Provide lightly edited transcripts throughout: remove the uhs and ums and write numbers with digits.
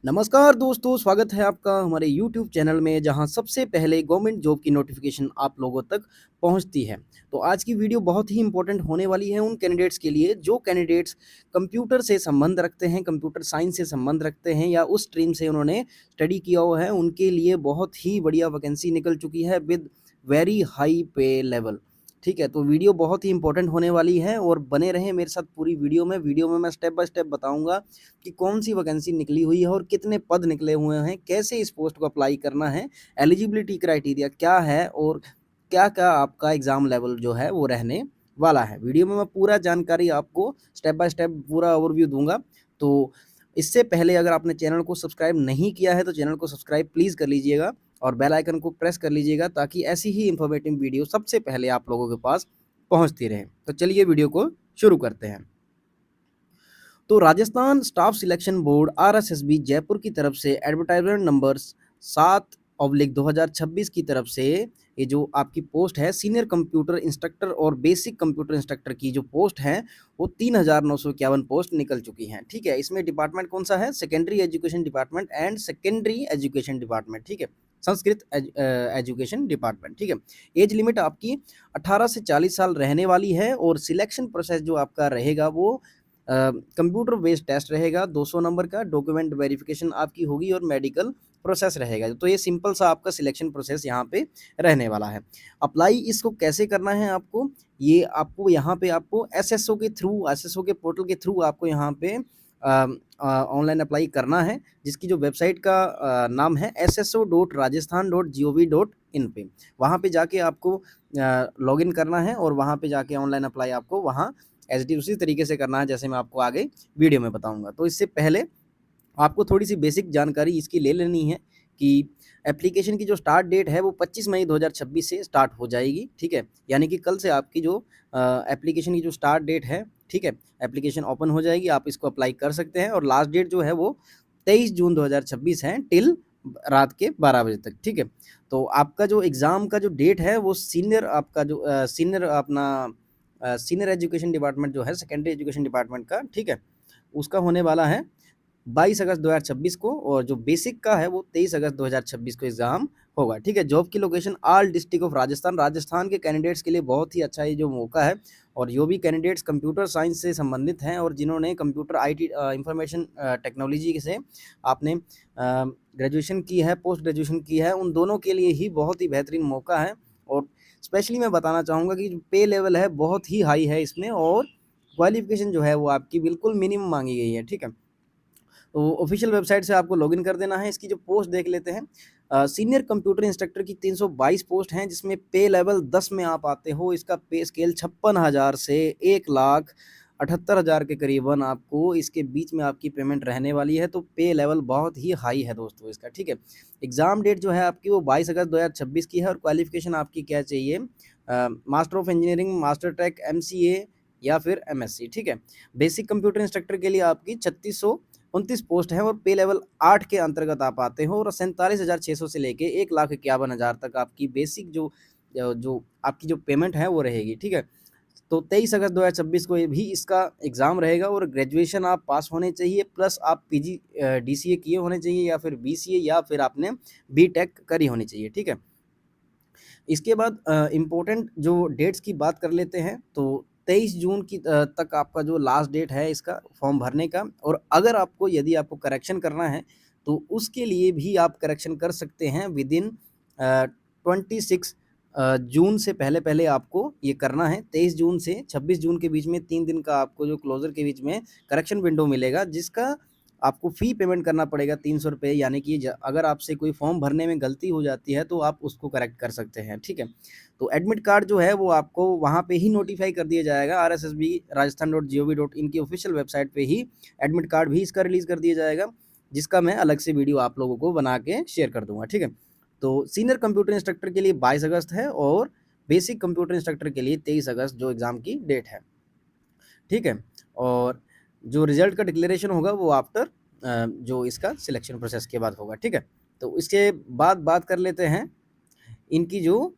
नमस्कार दोस्तों, स्वागत है आपका हमारे यूट्यूब चैनल में जहां सबसे पहले गवर्नमेंट जॉब की नोटिफिकेशन आप लोगों तक पहुंचती है। तो आज की वीडियो बहुत ही इंपॉर्टेंट होने वाली है उन कैंडिडेट्स के लिए जो कैंडिडेट्स कंप्यूटर से संबंध रखते हैं, कंप्यूटर साइंस से संबंध रखते हैं या उस स्ट्रीम से उन्होंने स्टडी किया हुआ है। उनके लिए बहुत ही बढ़िया वैकेंसी निकल चुकी है विद वेरी हाई पे लेवल। ठीक है, तो वीडियो बहुत ही इंपॉर्टेंट होने वाली है और बने रहें मेरे साथ पूरी वीडियो में मैं स्टेप बाय स्टेप बताऊंगा कि कौन सी वैकेंसी निकली हुई है और कितने पद निकले हुए हैं, कैसे इस पोस्ट को अप्लाई करना है, एलिजिबिलिटी क्राइटेरिया क्या है और क्या-क्या आपका एग्ज़ाम लेवल जो है वो रहने वाला है। वीडियो में मैं पूरा जानकारी आपको स्टेप बाय स्टेप पूरा ओवरव्यू दूँगा। तो इससे पहले अगर आपने चैनल को सब्सक्राइब नहीं किया है तो चैनल को सब्सक्राइब प्लीज़ कर लीजिएगा और बेल आइकन को प्रेस कर लीजिएगा ताकि ऐसी ही इन्फॉर्मेटिव वीडियो सबसे पहले आप लोगों के पास पहुँचती रहे। तो चलिए वीडियो को शुरू करते हैं। तो Rajasthan staff selection board RSSB Jaipur की तरफ से एडवर्टाइजमेंट नंबर 7/2026 की तरफ से ये जो आपकी पोस्ट है सीनियर कंप्यूटर इंस्ट्रक्टर और बेसिक कंप्यूटर इंस्ट्रक्टर की जो पोस्ट है वो 3,951 पोस्ट निकल चुकी हैं। ठीक है, इसमें डिपार्टमेंट कौन सा है? Secondary education department and secondary education department. ठीक है, संस्कृत एजुकेशन डिपार्टमेंट। ठीक है, एज लिमिट आपकी 18 से 40 साल रहने वाली है और सिलेक्शन प्रोसेस जो आपका रहेगा वो कंप्यूटर बेस्ड टेस्ट रहेगा 200 नंबर का, डॉक्यूमेंट वेरिफिकेशन आपकी होगी और मेडिकल प्रोसेस रहेगा। तो ये सिंपल सा आपका सिलेक्शन प्रोसेस यहाँ पे रहने वाला है। अप्लाई इसको कैसे करना है आपको, ये आपको यहाँ पे आपको एसएसओ के थ्रू, एसएसओ के पोर्टल के थ्रू आपको यहाँ पे ऑनलाइन अप्लाई करना है, जिसकी जो वेबसाइट का नाम है sso.rajasthan.gov.in पे। वहाँ पे जाके आपको लॉगिन करना है और वहाँ पे जाके ऑनलाइन अप्लाई आपको वहाँ एसडी उसी तरीके से करना है जैसे मैं आपको आगे वीडियो में बताऊंगा। तो इससे पहले आपको थोड़ी सी बेसिक जानकारी इसकी ले लेनी है कि एप्लीकेशन की जो स्टार्ट डेट है वो 25 मई 2026 से स्टार्ट हो जाएगी। ठीक है, यानी कि कल से आपकी जो एप्लीकेशन की जो स्टार्ट डेट है, ठीक है, एप्लीकेशन ओपन हो जाएगी, आप इसको अप्लाई कर सकते हैं और लास्ट डेट जो है वो 23 जून 2026 है टिल रात के 12 बजे तक। ठीक है, तो आपका जो एग्ज़ाम का जो डेट है वो सीनियर आपका जो सीनियर अपना सीनियर एजुकेशन डिपार्टमेंट जो है सेकेंडरी एजुकेशन डिपार्टमेंट का, ठीक है, उसका होने वाला है 22 अगस्त 2026 को और जो बेसिक का है वो 23 अगस्त 2026 को एग्जाम होगा। ठीक है, जॉब की location all district of Rajasthan. Rajasthan के कैंडिडेट्स के लिए बहुत ही अच्छा ये जो मौका है और जो भी कैंडिडेट्स कंप्यूटर साइंस से संबंधित हैं और जिन्होंने कंप्यूटर आईटी इंफॉर्मेशन टेक्नोलॉजी से आपने ग्रेजुएशन की है, पोस्ट ग्रेजुएशन की है, उन दोनों के लिए ही बहुत ही बेहतरीन मौका है। और स्पेशली मैं बताना चाहूँगा कि जो पे लेवल है बहुत ही हाई है इसमें और क्वालिफिकेशन जो है वो आपकी बिल्कुल मिनिमम मांगी गई है। ठीक है, तो ऑफिशियल वेबसाइट से आपको लॉगिन कर देना है। इसकी जो पोस्ट देख लेते हैं, सीनियर कंप्यूटर इंस्ट्रक्टर की 322 पोस्ट हैं जिसमें पे लेवल 10 में आप आते हो। इसका पे स्केल 56,000 से 1,78,000 के करीबन आपको इसके बीच में आपकी पेमेंट रहने वाली है। तो पे लेवल बहुत ही हाई है दोस्तों इसका। ठीक है, एग्ज़ाम डेट जो है आपकी वो 22 अगस्त 2026 की है और क्वालिफिकेशन आपकी क्या चाहिए, master of engineering, master tech, MCA या फिर एमएससी। ठीक है, बेसिक कंप्यूटर इंस्ट्रक्टर के लिए आपकी 3629 पोस्ट है और पे लेवल 8 के अंतर्गत आप आते हो और 47,600 से लेके 1,51,000 तक आपकी बेसिक जो आपकी जो पेमेंट है वो रहेगी। ठीक है, तो 23 अगस्त 2026 को ये भी इसका एग्ज़ाम रहेगा और ग्रेजुएशन आप पास होने चाहिए प्लस आप पीजी डीसीए किए होने चाहिए या फिर बीसीए या फिर आपने बीटेक करी होनी चाहिए। ठीक है, इसके बाद इम्पोर्टेंट जो डेट्स की बात कर लेते हैं। तो 23 जून की तक आपका जो लास्ट डेट है इसका फॉर्म भरने का और अगर आपको यदि आपको करेक्शन करना है तो उसके लिए भी आप करेक्शन कर सकते हैं विद इन 26 जून से पहले पहले आपको ये करना है। 23 जून से 26 जून के बीच में 3 दिन का आपको जो क्लोजर के बीच में करेक्शन विंडो मिलेगा जिसका आपको फ़ी पेमेंट करना पड़ेगा 300 रुपये। यानी कि अगर आपसे कोई फॉर्म भरने में गलती हो जाती है तो आप उसको करेक्ट कर सकते हैं। ठीक है, तो एडमिट कार्ड जो है वो आपको वहाँ पे ही नोटिफाई कर दिया जाएगा। आरएसएसबी rajasthan.gov.in की ऑफिशियल वेबसाइट पे ही एडमिट कार्ड भी इसका रिलीज़ कर दिया जाएगा, जिसका मैं अलग से वीडियो आप लोगों को बना के शेयर कर दूंगा। ठीक है, तो सीनियर कंप्यूटर इंस्ट्रक्टर के लिए 22 अगस्त है और बेसिक कंप्यूटर इंस्ट्रक्टर के लिए 23 अगस्त जो एग्ज़ाम की डेट है। ठीक है, और जो रिजल्ट का डिक्लेरेशन होगा वो आफ्टर जो इसका सिलेक्शन प्रोसेस के बाद होगा। ठीक है, तो इसके बाद बात कर लेते हैं इनकी जो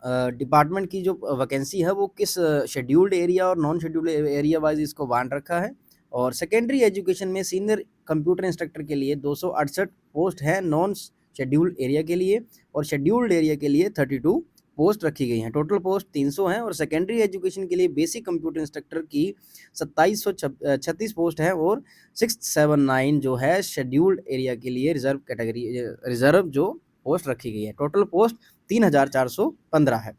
डिपार्टमेंट की जो वैकेंसी है वो किस शेड्यूल्ड एरिया और नॉन शेड्यूल्ड एरिया वाइज इसको बांट रखा है। और सेकेंडरी एजुकेशन में सीनियर कंप्यूटर इंस्ट्रक्टर के लिए 268 पोस्ट है नॉन शेड्यूल्ड एरिया के लिए, और शेड्यूल्ड एरिया के लिए 32 पोस्ट रखी गई हैं। टोटल पोस्ट 300 हैं, और सेकेंडरी एजुकेशन के लिए बेसिक कंप्यूटर इंस्ट्रक्टर की 2736 पोस्ट है, और 679 जो है शेड्यूल्ड एरिया के लिए रिजर्व कैटेगरी रिजर्व जो पोस्ट रखी गई है। टोटल पोस्ट 3415 है।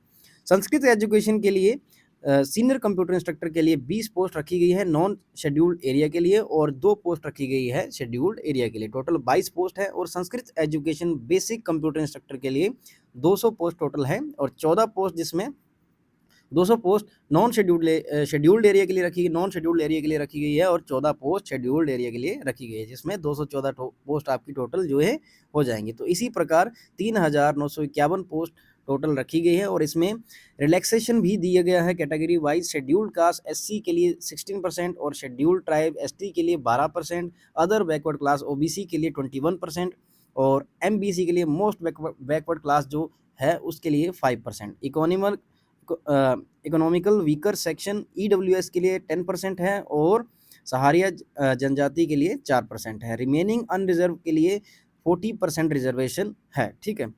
संस्कृत एजुकेशन के लिए सीनियर कंप्यूटर इंस्ट्रक्टर के लिए 20 पोस्ट रखी गई है नॉन शेड्यूल्ड एरिया के लिए, और 2 पोस्ट रखी गई है शेड्यूल्ड एरिया के लिए। टोटल 22 पोस्ट है, और Sanskrit education basic computer instructor के लिए 200 पोस्ट टोटल है, और 14 पोस्ट जिसमें 200 पोस्ट नॉन शेड्यूल्ड एरिया के लिए रखी गई, नॉन शेड्यूल्ड एरिया के लिए रखी गई है, और 14 पोस्ट शेड्यूल्ड एरिया के लिए रखी गई है, जिसमें 214 पोस्ट आपकी टोटल जो है हो जाएंगी। तो इसी प्रकार 3951 पोस्ट टोटल रखी गई है, और इसमें रिलैक्सेशन भी दिया गया है category wise. Scheduled caste SC के लिए 16%, और शेड्यूल्ड ट्राइब एसटी के लिए 12%, अदर बैकवर्ड क्लास ओबीसी के लिए 21%, और एमबीसी के लिए मोस्ट बैकवर्ड क्लास जो है उसके लिए 5%। इकोनॉमिकल वीकर सेक्शन ईडब्ल्यूएस के लिए 10% है, और सहारिया जनजाति के लिए 4% है। रिमेनिंग अनरिजर्व के लिए 40% रिजर्वेशन है। ठीक है,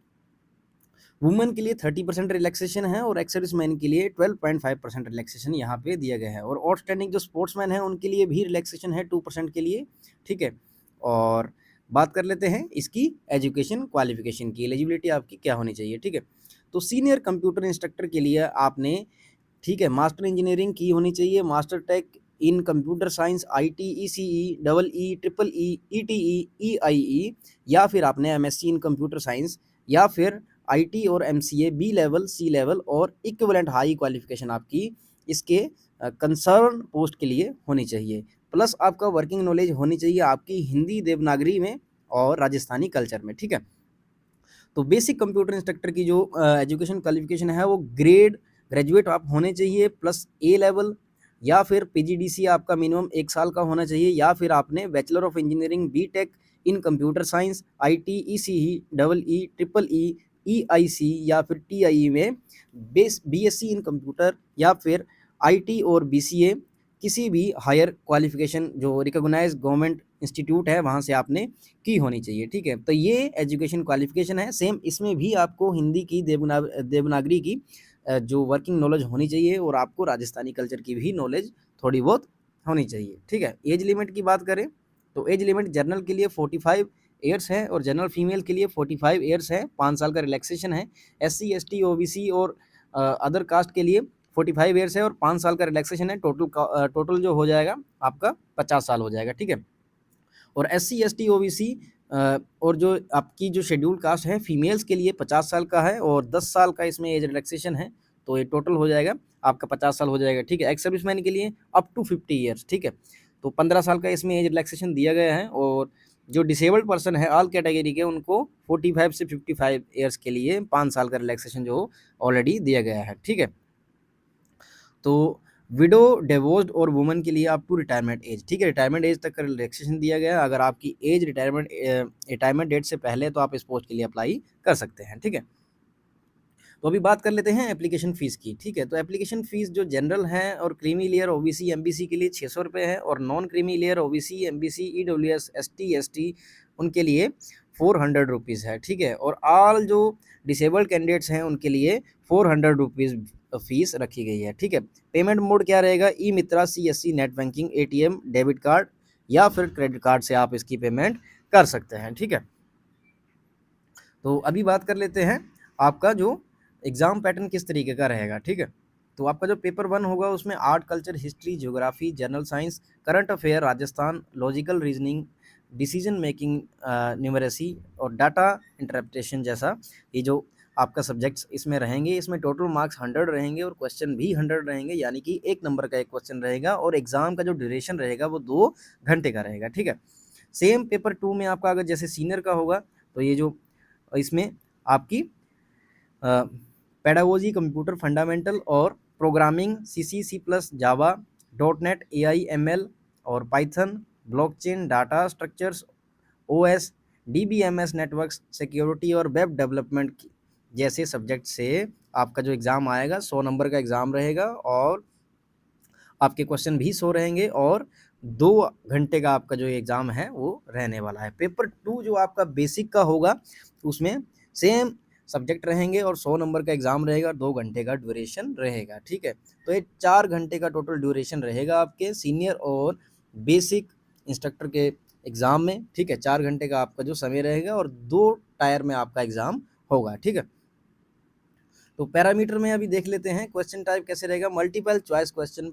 वुमेन के लिए 30% रिलैक्सेशन है, और एक्स सर्विसमैन के लिए 12.5% रिलैक्सेशन यहाँ पे दिया गया है, और आउटस्टैंडिंग जो स्पोर्ट्समैन है उनके लिए भी रिलैक्सेशन है 2% के लिए। ठीक है, और बात कर लेते हैं इसकी एजुकेशन क्वालिफिकेशन की, एलिजिबिलिटी आपकी क्या होनी चाहिए। ठीक है, तो सीनियर कंप्यूटर इंस्ट्रक्टर के लिए आपने, ठीक है, मास्टर इंजीनियरिंग की होनी चाहिए, master tech in computer science, IT, ECE, double E, triple E, ETE, EIE, या फिर आपने एमएससी इन कंप्यूटर साइंस, या फिर आईटी और एमसीए बी लेवल, सी लेवल, और इक्विवेलेंट हाई क्वालिफिकेशन आपकी इसके कंसर्न पोस्ट के लिए होनी चाहिए। प्लस आपका वर्किंग नॉलेज होनी चाहिए आपकी हिंदी, देवनागरी में और राजस्थानी कल्चर में। ठीक है, तो बेसिक कंप्यूटर इंस्ट्रक्टर की जो एजुकेशन क्वालिफिकेशन है वो ग्रेजुएट आप होने चाहिए, प्लस ए लेवल, या फिर पीजीडीसी आपका मिनिमम 1 साल का होना चाहिए, या फिर आपने bachelor of engineering BTech in computer science, IT, ECE, double E, triple E, EIC, या फिर टीआई में बीएससी इन कंप्यूटर, या फिर आईटी और बीसीए किसी भी हायर क्वालिफिकेशन जो रिकॉग्नाइज गवर्नमेंट इंस्टीट्यूट है वहाँ से आपने की होनी चाहिए। ठीक है, तो ये एजुकेशन क्वालिफिकेशन है। सेम इसमें भी आपको हिंदी की, देवनागरी की जो वर्किंग नॉलेज होनी चाहिए, और आपको राजस्थानी कल्चर की भी नॉलेज थोड़ी बहुत होनी चाहिए। ठीक है, एज लिमिट की बात करें तो एज लिमिट जनरल के लिए 45 ईयर्स है, और जनरल फीमेल के लिए 45 ईयर्स है, 5 साल का रिलैक्सेशन है। एससी, एसटी, ओबीसी और अदर कास्ट के लिए 45 ईयर्स है, और 5 साल का रिलैक्सेशन है। टोटल जो हो जाएगा आपका 50 साल हो जाएगा। ठीक है, और एससी, एसटी, ओबीसी और जो आपकी जो शेड्यूल कास्ट है फीमेल्स के लिए 50 साल का है, और 10 साल का इसमें एज रिलैक्सेशन है, तो ये टोटल हो जाएगा आपका 50 साल हो जाएगा। ठीक है, एक्स सर्विसमैन के लिए अप टू 50 ईयर्स। ठीक है, तो 15 साल का इसमें एज रिलैक्सेशन दिया गया है, और जो डिसेबल्ड पर्सन है ऑल कैटेगरी के उनको 45 से 55 ईयर्स के लिए 5 साल का रिलैक्सेशन जो ऑलरेडी दिया गया है। ठीक है, तो विडो, डिवोर्स्ड और वुमन के लिए अप टू रिटायरमेंट एज। ठीक है, रिटायरमेंट एज तक का रिलैक्सेशन दिया गया है। अगर आपकी एज रिटायरमेंट डेट से पहले तो आप इस पोस्ट के लिए अप्लाई कर सकते हैं। ठीक है, तो अभी बात कर लेते हैं एप्लीकेशन फ़ीस की। ठीक है, तो एप्लीकेशन फ़ीस जो जनरल है और क्रीमी लेयर ओबीसी एमबीसी के लिए 600 रुपये है, और non creamy layer OBC MBC EWS ST ST उनके लिए 400 रुपीज़ है। ठीक है, और ऑल जो डिसेबल्ड कैंडिडेट्स हैं उनके लिए 400 रुपीज़ फीस रखी गई है। ठीक है, पेमेंट मोड क्या रहेगा? E Mitra, CSC, net banking, ATM, debit card या फिर क्रेडिट कार्ड से आप इसकी पेमेंट कर सकते हैं। ठीक है, तो अभी बात कर लेते हैं आपका जो एग्ज़ाम पैटर्न किस तरीके का रहेगा। ठीक है, तो आपका जो पेपर 1 होगा उसमें art, culture, history, geography, general science, current affair, Rajasthan, logical reasoning, decision making, numeracy और डाटा इंटरप्रिटेशन जैसा ये जो आपका सब्जेक्ट्स इसमें रहेंगे। इसमें टोटल मार्क्स 100 रहेंगे, और क्वेश्चन भी 100 रहेंगे, यानी कि 1 नंबर का एक क्वेश्चन रहेगा, और एग्ज़ाम का जो ड्यूरेशन रहेगा वो 2 घंटे का रहेगा। ठीक है, सेम पेपर 2 में आपका अगर जैसे सीनियर का होगा तो ये जो इसमें आपकी पेडागोजी, कंप्यूटर फंडामेंटल और प्रोग्रामिंग, सी प्लस, जावा, .NET, AI/ML और Python, blockchain, data structures, OS, DBMS networks, security और वेब डेवलपमेंट जैसे सब्जेक्ट से आपका जो एग्ज़ाम आएगा 100 नंबर का एग्ज़ाम रहेगा, और आपके क्वेश्चन भी 100 रहेंगे, और 2 घंटे का आपका जो एग्ज़ाम है वो रहने वाला है। पेपर 2 जो आपका बेसिक का होगा, उसमें सेम सब्जेक्ट रहेंगे और 100 नंबर का एग्ज़ाम रहेगा, 2 घंटे का ड्यूरेशन रहेगा, ठीक है? तो ये 4 घंटे का टोटल ड्यूरेशन रहेगा आपके सीनियर और बेसिक इंस्ट्रक्टर के एग्ज़ाम में, ठीक है? 4 घंटे का आपका जो समय रहेगा और 2 टायर में आपका एग्ज़ाम होगा, ठीक है? तो पैरामीटर में अभी देख लेते हैं क्वेश्चन टाइप कैसे रहेगा। मल्टीपल चॉइस क्वेश्चन,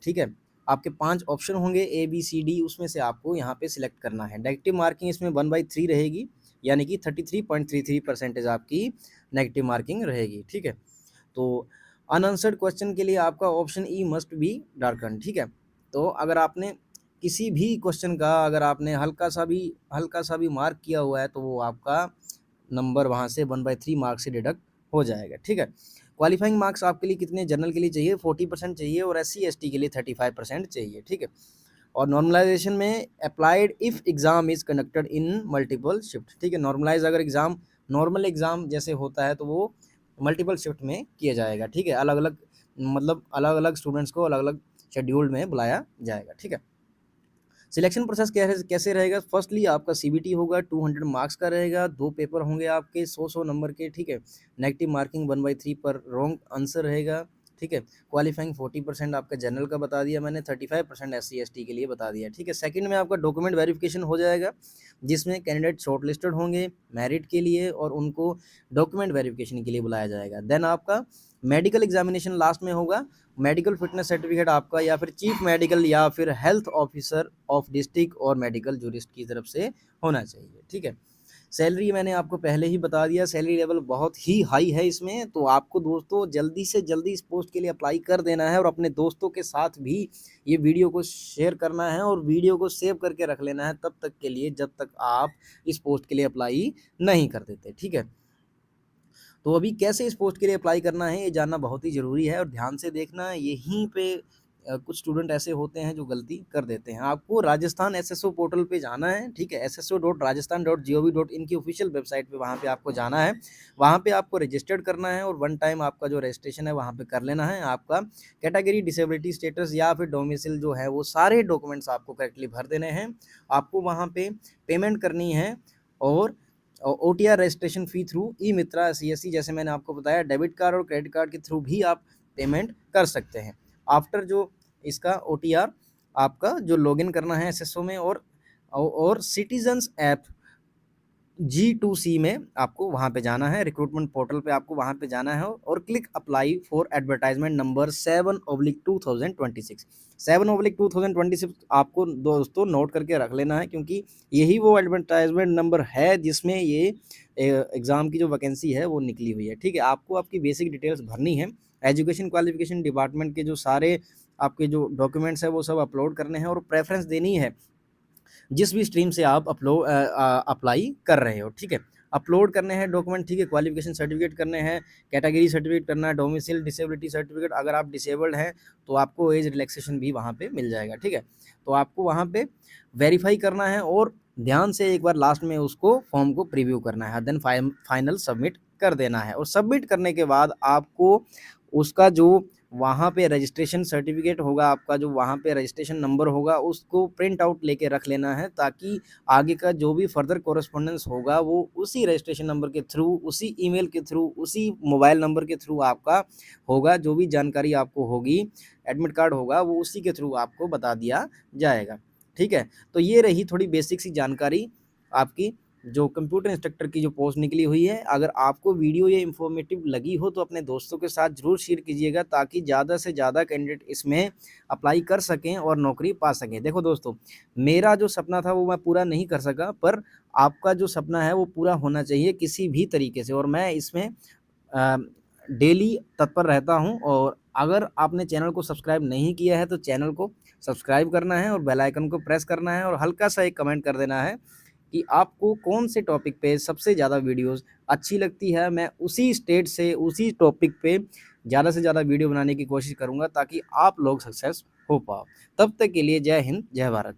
ठीक है? आपके 5 ऑप्शन होंगे ए, बी, सी, डी, उसमें से आपको यहाँ पे सिलेक्ट करना है। नेगेटिव मार्किंग इसमें 1/3 रहेगी, यानी कि 33.33% आपकी नेगेटिव मार्किंग रहेगी, ठीक है? तो अनआंसर्ड क्वेश्चन के लिए आपका option E must be darken, ठीक है? तो अगर आपने किसी भी क्वेश्चन का अगर आपने हल्का सा भी मार्क किया हुआ है तो वो आपका नंबर वहाँ से 1/3 मार्क्स से डिडक्ट हो जाएगा, ठीक है? क्वालिफाइंग मार्क्स आपके लिए कितने जनरल के लिए चाहिए? 40% चाहिए और एससी एसटी के लिए 35% चाहिए, ठीक है? और नॉर्मलाइजेशन में applied if exam is conducted in multiple shift, ठीक है? नॉर्मलाइज अगर एग्जाम नॉर्मल एग्जाम जैसे होता है तो वो मल्टीपल शिफ्ट में किया जाएगा, ठीक है? अलग अलग मतलब अलग अलग स्टूडेंट्स को अलग अलग शेड्यूल में बुलाया जाएगा, ठीक है? सिलेक्शन प्रोसेस कैसे रहेगा? फर्स्टली आपका सीबीटी होगा, 200 मार्क्स का रहेगा, 2 पेपर होंगे आपके 100 नंबर के, ठीक है? नेगेटिव मार्किंग 1/3 पर रॉन्ग आंसर रहेगा, ठीक है? क्वालिफाइंग 40% आपका जनरल का बता दिया मैंने, 35% एससी एसटी के लिए बता दिया, ठीक है? सेकंड में आपका डॉक्यूमेंट वेरिफिकेशन हो जाएगा, जिसमें कैंडिडेट शॉर्टलिस्टेड होंगे मेरिट के लिए और उनको डॉक्यूमेंट वेरिफिकेशन के लिए बुलाया जाएगा। देन आपका मेडिकल एग्जामिनेशन लास्ट में होगा। मेडिकल फिटनेस सर्टिफिकेट आपका या फिर चीफ मेडिकल या फिर हेल्थ ऑफिसर ऑफ डिस्ट्रिक्ट और मेडिकल जूरिस्ट की तरफ से होना चाहिए, ठीक है? सैलरी मैंने आपको पहले ही बता दिया, सैलरी लेवल बहुत ही हाई है इसमें, तो आपको दोस्तों जल्दी से जल्दी इस पोस्ट के लिए अप्लाई कर देना है और अपने दोस्तों के साथ भी ये वीडियो को शेयर करना है और वीडियो को सेव करके रख लेना है तब तक के लिए जब तक आप इस पोस्ट के लिए अप्लाई नहीं कर देते, ठीक है? तो अभी कैसे इस पोस्ट के लिए अप्लाई करना है ये जानना बहुत ही ज़रूरी है और ध्यान से देखना। यहीं पे कुछ स्टूडेंट ऐसे होते हैं जो गलती कर देते हैं। आपको राजस्थान एसएसओ पोर्टल पे जाना है, ठीक है? sso.rajasthan.gov.in की ऑफिशियल वेबसाइट पे वहाँ पे आपको जाना है। वहाँ पे आपको रजिस्टर्ड करना है और वन टाइम आपका जो रजिस्ट्रेशन है वहाँ पे कर लेना है। आपका कैटेगरी, डिसेबिलिटी स्टेटस या फिर डोमिसाइल जो है वो सारे डॉक्यूमेंट्स आपको करेक्टली भर देने हैं। आपको वहाँ पे पेमेंट करनी है और ओटीआर रजिस्ट्रेशन फ़ी थ्रू ई मित्रा सीएससी, जैसे मैंने आपको बताया डेबिट कार्ड और क्रेडिट कार्ड के थ्रू भी आप पेमेंट कर सकते हैं। आफ्टर जो इसका ओटीआर आपका जो लॉगिन करना है एसएसओ में और सिटीजन्स ऐप G2C में आपको वहाँ पे जाना है, रिक्रूटमेंट पोर्टल पे आपको वहाँ पे जाना है और click apply for advertisement number 7/2026। 7/2026 आपको दोस्तों नोट करके रख लेना है, क्योंकि यही वो एडवर्टाइजमेंट नंबर है जिसमें ये एग्ज़ाम की जो वैकेंसी है वो निकली हुई है, ठीक है? आपको आपकी बेसिक डिटेल्स भरनी है, एजुकेशन क्वालिफिकेशन डिपार्टमेंट के जो सारे आपके जो डॉक्यूमेंट्स हैं वो सब अपलोड करने हैं और प्रेफरेंस देनी है जिस भी स्ट्रीम से आप अप्लाई कर रहे हो, ठीक है? अपलोड करने हैं डॉक्यूमेंट, ठीक है? क्वालिफिकेशन सर्टिफिकेट करने हैं, कैटेगरी सर्टिफिकेट करना है, डोमिसाइल डिसेबिलिटी सर्टिफिकेट, अगर आप डिसेबल्ड हैं तो आपको एज रिलैक्सेशन भी वहाँ पे मिल जाएगा, ठीक है? तो आपको वहाँ पे वेरीफाई करना है और ध्यान से एक बार लास्ट में उसको फॉर्म को प्रीव्यू करना है, देन फाइनल सबमिट कर देना है और सबमिट करने के बाद आपको उसका जो वहाँ पे रजिस्ट्रेशन सर्टिफिकेट होगा, आपका जो वहाँ पे रजिस्ट्रेशन नंबर होगा उसको प्रिंट आउट लेके रख लेना है, ताकि आगे का जो भी फर्दर कॉरेस्पॉन्डेंस होगा वो उसी रजिस्ट्रेशन नंबर के थ्रू, उसी ईमेल के थ्रू, उसी मोबाइल नंबर के थ्रू आपका होगा। जो भी जानकारी आपको होगी, एडमिट कार्ड होगा, वो उसी के थ्रू आपको बता दिया जाएगा, ठीक है? तो ये रही थोड़ी बेसिक सी जानकारी आपकी जो कंप्यूटर इंस्ट्रक्टर की जो पोस्ट निकली हुई है। अगर आपको वीडियो ये इन्फॉर्मेटिव लगी हो तो अपने दोस्तों के साथ ज़रूर शेयर कीजिएगा, ताकि ज़्यादा से ज़्यादा कैंडिडेट इसमें अप्लाई कर सकें और नौकरी पा सकें। देखो दोस्तों, मेरा जो सपना था वो मैं पूरा नहीं कर सका, पर आपका जो सपना है वो पूरा होना चाहिए किसी भी तरीके से, और मैं इसमें डेली तत्पर रहता हूँ। और अगर आपने चैनल को सब्सक्राइब नहीं किया है तो चैनल को सब्सक्राइब करना है और बेल आइकन को प्रेस करना है और हल्का सा एक कमेंट कर देना है कि आपको कौन से टॉपिक पे सबसे ज़्यादा वीडियोस अच्छी लगती है। मैं उसी स्टेट से उसी टॉपिक पे ज़्यादा से ज़्यादा वीडियो बनाने की कोशिश करूँगा, ताकि आप लोग सक्सेस हो पाओ। तब तक के लिए जय हिंद, जय भारत।